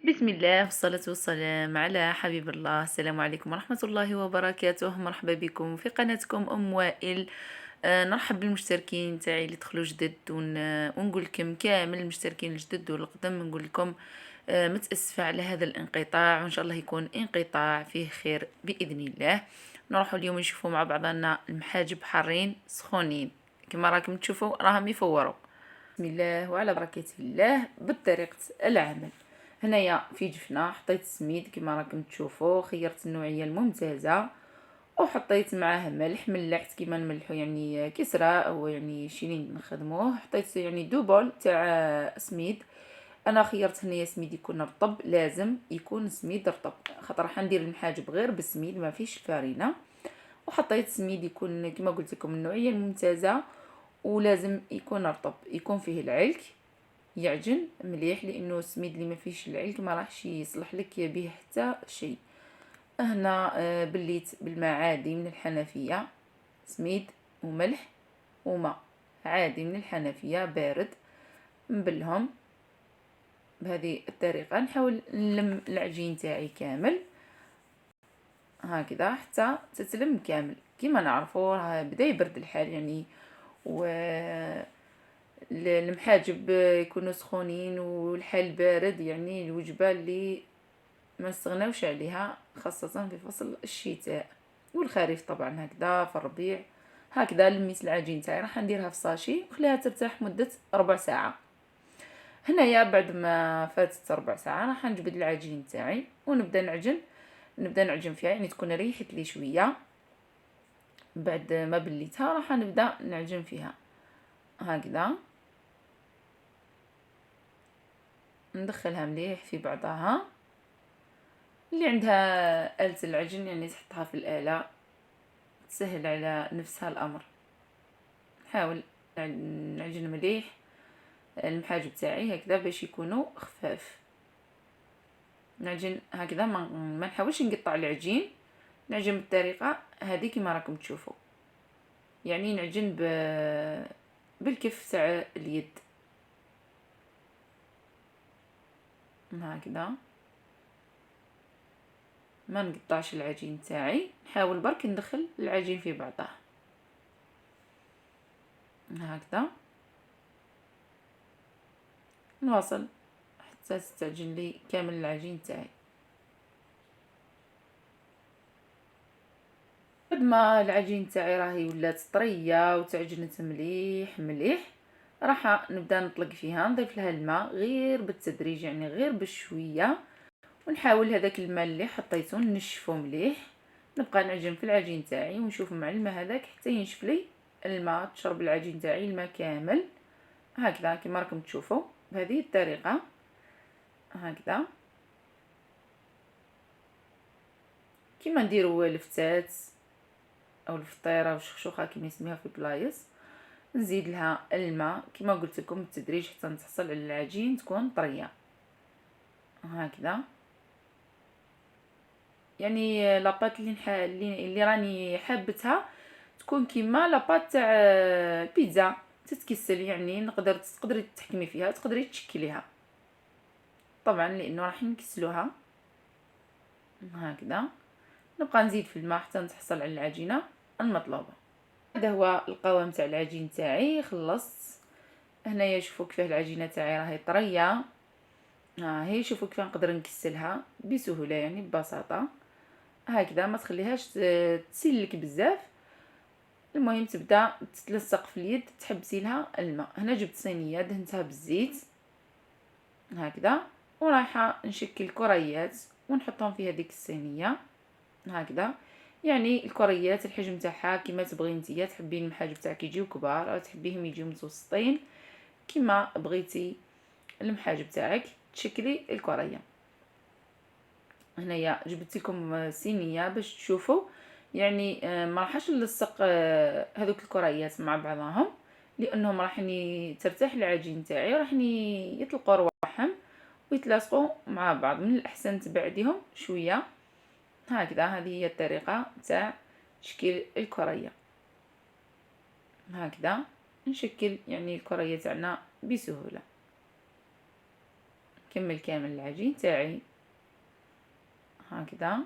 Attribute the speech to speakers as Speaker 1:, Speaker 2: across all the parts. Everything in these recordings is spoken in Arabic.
Speaker 1: بسم الله والصلاة والسلام على حبيب الله. السلام عليكم ورحمة الله وبركاته. مرحبا بكم في قناتكم أم وائل. نرحب بالمشتركين تاعي اللي دخلوا جدد ونقول لكم كامل المشتركين الجدد والقدم نقول لكم متأسفة على هذا الانقطاع، وإن شاء الله يكون انقطاع فيه خير بإذن الله. نروحوا اليوم نشوفوا مع بعضنا المحاجب حارين سخونين كما راكم تشوفوا راهم يفوروا. بسم الله وعلى بركة الله. بطريقة العمل، هنايا في جفنة حطيت السميد كما راكم تشوفوا، خيرت النوعية الممتازة وحطيت معاه ملحت كيما نملحو يعني كسرة او يعني شي اللي نخدموه. حطيت يعني دوبول تاع سميد. انا خيرت هنايا سميد يكون رطب، لازم يكون سميد رطب خاطر راح ندير المحاجب غير بالسميد ما فيش الفارينه. وحطيت سميد يكون كما قلت لكم النوعيه الممتازه، ولازم يكون رطب يكون فيه العلك يعجن مليح، لانه السميد اللي ما فيش العلك ما راحش يصلح لك به حتى شيء. هنا بليت بالماء عادي من الحنفيه، سميد وملح وماء عادي من الحنفيه بارد، نبلهم بهذه الطريقه. نحاول نلم العجين تاعي كامل هكذا حتى تتلم كامل. كما نعرفوا راه بدا يبرد الحال يعني، و المحاجب يكونوا سخونين والحال بارد، يعني الوجبه اللي ما نستغناوش عليها خاصه في فصل الشتاء والخريف طبعا. هكذا في الربيع هكذا لميت العجين تاعي، راح نديرها في ساشي وخليها ترتاح مده ربع ساعه. هنايا بعد ما فاتت ربع ساعه راح نجبد العجين تاعي ونبدا نعجن فيها، يعني تكون ريحت لي شويه. بعد ما بليتها راح نبدا نعجن فيها هكذا، ندخلها مليح في بعضها. اللي عندها آلة العجن يعني تحطها في الآلة، تسهل على نفسها الأمر. نحاول نعجن مليح المحاجب تاعي هكذا باش يكونوا خفاف. نعجن هكذا، ما نحاولش نقطع العجين، نعجن بالطريقه هذه كما راكم تشوفوا، يعني نعجن بالكف تاع اليد هكذا، ما نقطعش العجين تاعي، نحاول برك ندخل العجين في بعضه هكذا. نواصل حتى تستعجن لي كامل العجين تاعي. بعد ما العجين تاعي راهي ولات طريه وتعجنت مليح مليح، راح نبدا نطلق فيها، نضيف لها الماء غير بالتدريج يعني غير بشويه، ونحاول هذاك الماء اللي حطيته نشفه مليح. نبقى نعجن في العجين تاعي ونشوف مع الماء هذاك حتى ينشف لي الماء، تشرب العجين تاعي الماء كامل هكذا كما راكم تشوفوا بهذه الطريقه هكذا. كيما نديروا لفتات او الفطيره والشخشوخه كيما يسميها في بلايص، نزيد لها الماء كما قلت لكم بالتدريج حتى نتحصل على العجين تكون طريه هكذا. يعني لاباط اللي راني حابتها تكون كيما لاباط تاع البيتزا، تتكسل يعني تقدري تتحكمي فيها، تقدري تشكليها طبعا لانه راح نكسلوها هكذا. نبقى نزيد في الماء حتى نتحصل على العجينه المطلوبه. هذا هو القوام تاع العجين تاعي، خلصت. هنايا شوفوا كيفاه العجينه تاعي راهي طريه، ها هي شوفوا كيف نقدر نكسلها بسهوله يعني ببساطه هكذا، ما تخليهاش تسلك بزاف. المهم تبدا تتلصق في اليد، تحبسي لها الماء. هنا جبت صينيه دهنتها بالزيت هكذا، ورايحه نشكل كريات ونحطهم في هذيك الصينيه هكذا. يعني الكريات الحجم تاعها كما تبغي نتيا، تحبين المحاجب تاعك يجيو كبار او تحبيهم يجيو متوسطين كما بغيتي المحاجب تاعك تشكلي الكريه. هنايا جبت لكم صينيه باش تشوفوا يعني ما راحش نلصق هذوك الكريات مع بعضهم، لانهم راح ترتاح العجين تاعي وراح يطلقوا رواحهم ويتلاصقوا مع بعض. من الاحسن تبعديهم شويه هكذا. هذه هي الطريقه تاع تشكيل الكريه هكذا. نشكل يعني الكريه تاعنا بسهوله نكمل كامل العجين تاعي هكذا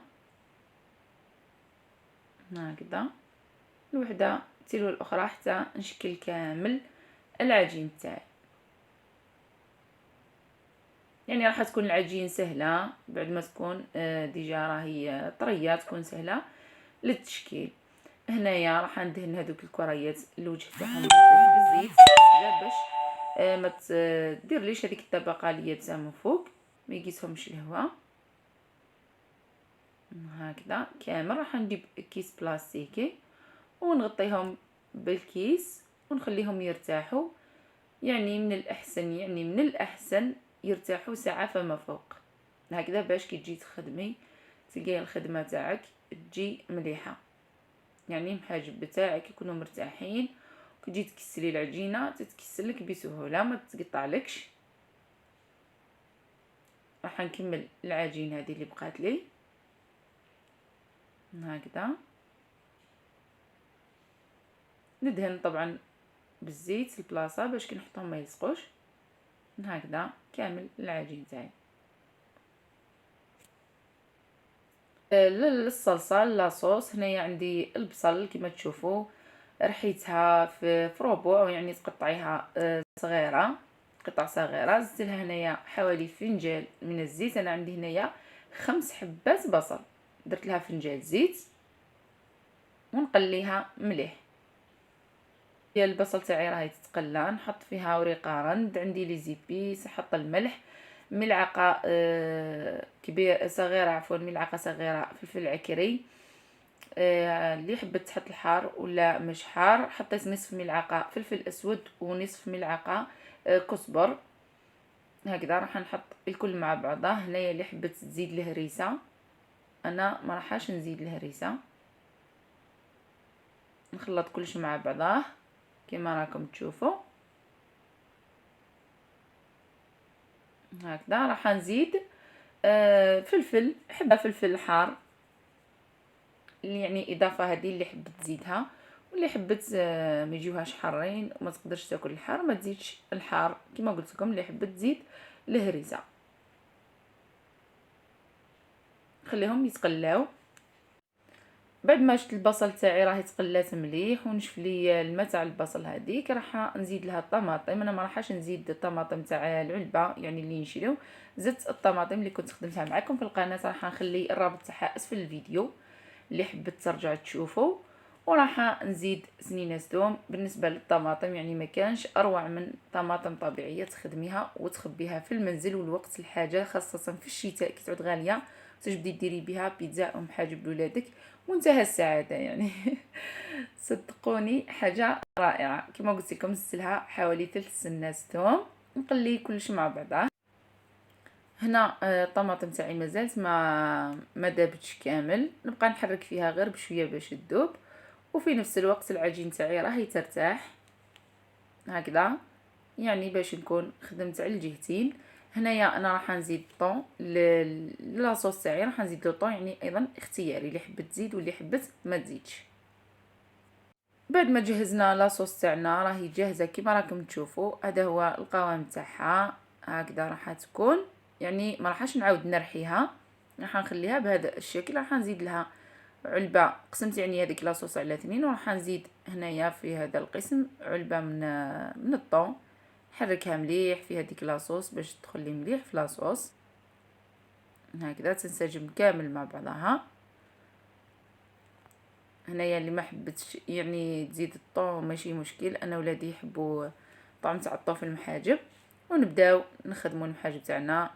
Speaker 1: هكذا الوحده تلو الاخرى حتى نشكل كامل العجين تاعي. يعني راح تكون العجين سهله بعد ما تكون ديجا راهي طريه، تكون سهله للتشكيل. هنايا راح ندهن هذوك الكريات الوجه تاعهم بالزيت باش ما تديرليش هذيك الطبقه اللي تاع من فوق ما يقيسهمش الهواء. هكذا كامل راح نجيب كيس بلاستيكي ونغطيهم بالكيس ونخليهم يرتاحوا. يعني من الأحسن يرتاحوا ساعة فما فوق هكذا باش كي تجي تخدمي تلقاي الخدمة تاعك تجي مليحة. يعني الحاجب بتاعك يكونوا مرتاحين، كي تجي تكسلي العجينة تتكسلك بسهولة ما تقطعلكش. راح نكمل العجين هذه اللي بقات لي هكذا. ندهن طبعا بالزيت البلاصه باش كي نحطهم ما يلصقوش. هكذا كامل العجين تاعي. للصلصه لاصوص هنايا عندي البصل كما تشوفوا رحيتها في ربع، يعني تقطعيها صغيره قطع صغيره. زدت لها هنايا حوالي فنجان من الزيت. انا عندي هنايا 5 حبات بصل، درت لها فنجان زيت ونقليها مليح. ديال البصل تاعي راهي تتقلى، نحط فيها وريقه رند، عندي لي زيبيس، نحط الملح، ملعقه كبيره صغيره عفوا ملعقه صغيره فلفل عكري. اللي حبت تحط الحار ولا مش حار. حطيت نصف ملعقه فلفل اسود ونصف ملعقه كزبر. هكذا راح نحط الكل مع بعضه. هنايا اللي حبت تزيد الهريسه، انا ما راحش نزيد الهريسه. نخلط كلش مع بعضه كما راكم تشوفوا. هكذا راح نزيد فلفل، حبه فلفل حار، يعني اضافه هذه اللي حبت تزيدها، واللي حبت ما يجيوهاش حارين وما تقدرش تاكل الحار ما تزيدش الحار. كما قلت لكم اللي حبت تزيد الهريسه. خليهم يتقلاو. بعد ما شفت البصل تاعي راه تقلات مليح ونشف لي الماء تاع البصل هذيك، راح نزيد لها الطماطم. انا ما راحش نزيد الطماطم تاع العلبه يعني اللي نشريو، زدت الطماطم اللي كنت خدمتها معكم في القناه. راح نخلي الرابط تاعها اسفل الفيديو اللي حبت ترجع تشوفوا. وراح نزيد سنينه ثوم. بالنسبه للطماطم يعني ما كانش اروع من طماطم طبيعيه تخدميها وتخبيها في المنزل والوقت الحاجه، خاصه في الشتاء كي تعود غاليه تجبدي ديري بها بيتزا او محاجب لولادك وانتهى السعاده يعني. صدقوني حاجه رائعه. كما قلت لكم زدتلها حوالي 3 سنات ثوم. نقلي كلش مع بعضه. هنا الطماطم تاعي مازالت ما دابتش كامل، نبقى نحرك فيها غير بشويه باش تذوب، وفي نفس الوقت العجين تاعي راهي ترتاح هكذا، يعني باش نكون خدمت على الجهتين. هنايا انا راح نزيد طون لاصوص تاعي، راح نزيد له طون يعني ايضا اختياري، اللي حبت تزيد واللي حبت ما تزيدش. بعد ما جهزنا لاصوص تاعنا راهي جاهزه كما راكم تشوفوا. هذا هو القوام تاعها هكذا راح تكون. يعني ما راحش نعاود نرحيها، راح نخليها بهذا الشكل. راح نزيد لها علبه، قسمت يعني هذيك لاصوص على 2، وراح نزيد هنايا في هذا القسم علبه من الطون. نحركها مليح في هذيك لاصوص باش تدخل لي مليح في لاصوص هكذا تنسجم كامل مع بعضها. هنايا اللي ما حبتش يعني تزيد الطون ماشي مشكل، انا ولادي يحبوا طعم تاع الطون في المحاجب. ونبداو نخدموا المحاجب تاعنا،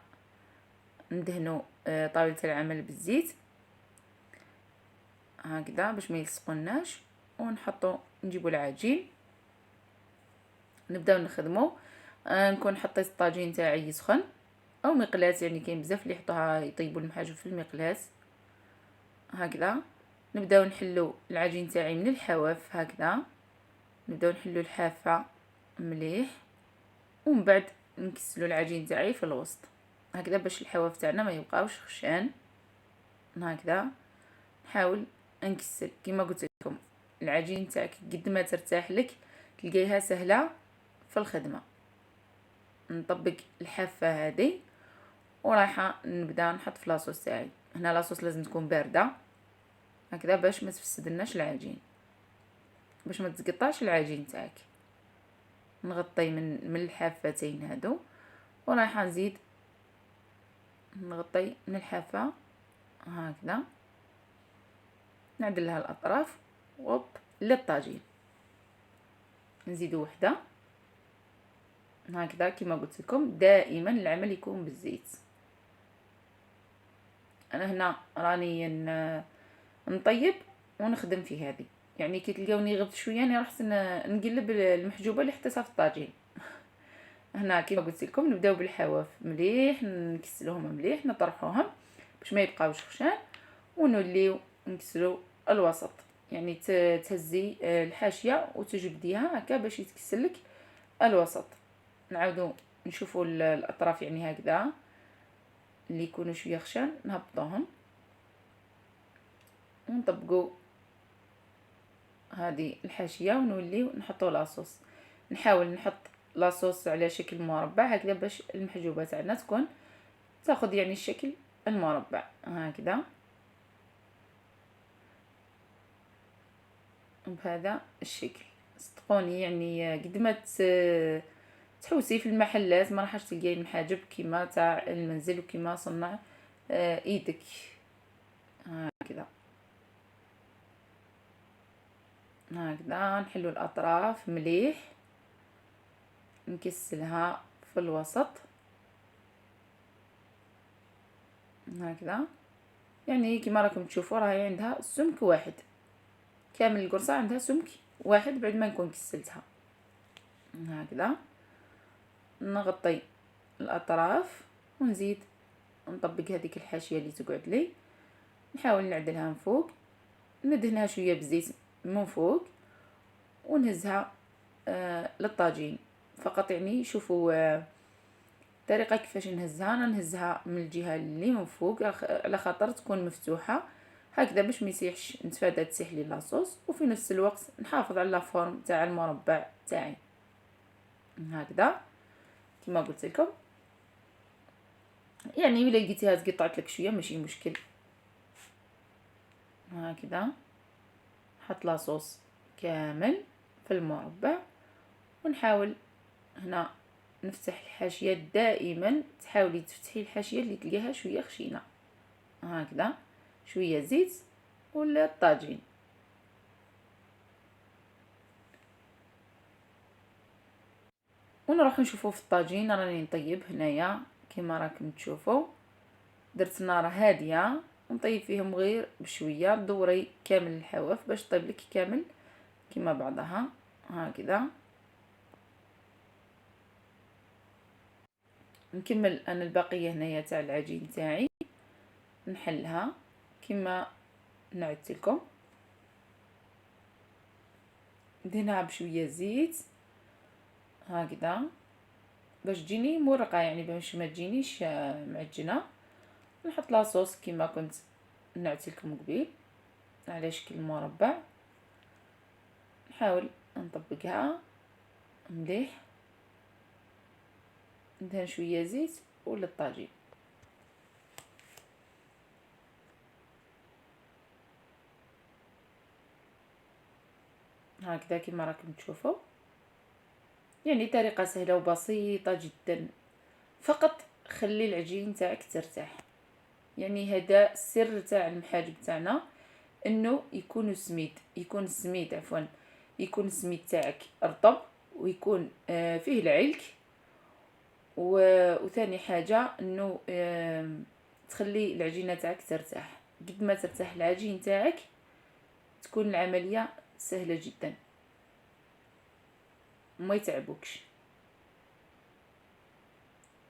Speaker 1: ندهنوا طاوله العمل بالزيت هكذا باش ما يلصقوناش، ونحطوا نجيبوا العجين نبداو نخدموا. نكون حطيت الطاجين تاعي يسخن او مقلاة، يعني كاين بزاف اللي يحطوها يطيبوا المحاجب في المقلاة هكذا. نبداو نحلو العجين تاعي من الحواف هكذا، نبداو نحلو الحافه مليح، ومن بعد نكسلو العجين تاعي في الوسط هكذا باش الحواف تاعنا ما يبقاوش خشان هكذا. نحاول نكسل كما قلت لكم العجين تاعك قد ما ترتاح لك تلقيها سهله في الخدمه. نطبق الحافه هذه ورايحه نبدا نحط في لاصوص تاعي. هنا لاصوص لازم تكون بارده هكذا باش ما تفسدلناش العجين، باش ما تقطعش العجين تاعك. نغطي من الحافتين هادو، ورايحه نزيد نغطي من الحافه هكذا، نعدل لها الاطراف وب للطاجين. نزيد وحده هكذا. كما قلت لكم دائما العمل يكون بالزيت. انا هنا راني نطيب ونخدم في هذه، يعني كي تلقاوني غبت شويه انا رحت نقلب المحجوبه اللي حطيتها في الطاجين. هنا كما قلت لكم نبداو بالحواف مليح، نكسلوهم مليح، نطرحوهم باش ما يبقاوش خشان، ونوليو نكسلو الوسط. يعني تهزي الحاشيه وتجبديها هكا باش يتكسلك الوسط. نعاودو نشوفوا الاطراف يعني هكذا اللي يكونوا شويه خشان نهبطوهم ونطبقوا هذه الحاشيه ونوليو نحطوا لاصوص. نحاول نحط لاصوص على شكل مربع هكذا باش المحجوبه تاعنا تكون تاخذ يعني الشكل المربع هكذا بهذا الشكل. صدقوني يعني قد ما تحوسي في المحلات ما راحش تلقاي المحاجب كيما تاع المنزل وكيما صنع ايدك هكذا. هكذا نحلو الاطراف مليح، نكسلها في الوسط هكذا. يعني كما راكم تشوفوا راهي عندها سمك واحد، كامل القرصه عندها سمك واحد بعد ما نكون كسلتها هكذا. نغطي الاطراف ونزيد نطبق هذيك الحاشيه اللي تقعد لي، نحاول نعدلها من فوق، ندهنها شويه بزيت من فوق ونهزها للطاجين فقط. يعني شوفوا الطريقه كيفاش نهزها. انا نهزها من الجهه اللي من فوق على خاطر تكون مفتوحه هكذا باش ما يسيحش، نتفادى تسيح لي لاصوص، وفي نفس الوقت نحافظ على الفورم تاع المربع تاعي هكذا كما قلت لكم. يعني الا لقيتيها تقطعت لك شويه ماشي مشكل هكذا. نحط لاصوص كامل في المربع ونحاول هنا نفتح الحاشيه. دائما تحاولي تفتحي الحاشيه اللي تلقاها شويه خشينه هكذا، شويه زيت ولا الطاجين. ونروح نشوفوا في الطاجين. راني نطيب هنايا كما راكم تشوفوا، درت نار هاديه ونطيب فيهم غير بشويه. دوري كامل الحواف باش طيب لك كامل كما بعضها هكذا. نكمل انا البقيه هنايا تاع العجين تاعي، نحلها كما نعدت لكم، ندهنها بشويه زيت هكذا باش تجيني مرقه، يعني باش ما تجينيش معجنه. نحط لاصوص كما كنت نعت لكم قبيل على شكل مربع، نحاول نطبقها مليح، ندهن شويه زيت ولا الطاجين هكذا كما راكم تشوفوا. يعني طريقه سهله وبسيطه جدا، فقط خلي العجين تاعك ترتاح. يعني هذا السر تاع المحاجب تاعنا، انه يكون سميد، يكون السميد عفوا يكون السميد تاعك رطب ويكون فيه العلك. وثاني حاجه انه تخلي العجينه تاعك ترتاح. قد ما ترتاح العجين تاعك تكون العمليه سهله جدا وما يتعبوكش.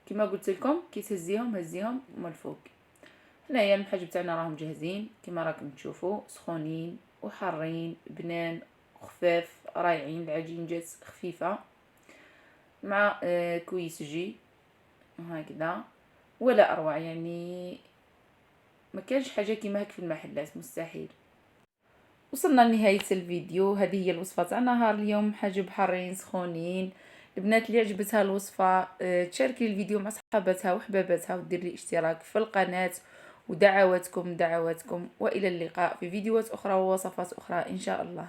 Speaker 1: كما قلت لكم كي تهزيهم هزيهم من الفوق. هنايا المحاجب تاعنا راهم جاهزين كما راكم تشوفوا، سخونين وحارين بنان خفاف رايعين. العجين جات خفيفه مع كويسجي هكذا ولا اروع. يعني ما كانش حاجه كيما هك في المحلات، مستحيل. وصلنا لنهايه الفيديو. هذه هي الوصفه تاع نهار اليوم، حاجب حارين سخونين البنات اللي عجبتها الوصفة تشاركي الفيديو مع صحاباتها وحباباتها ودير لي اشتراك في القناة، ودعواتكم دعواتكم، وإلى اللقاء في فيديوهات أخرى ووصفات أخرى إن شاء الله.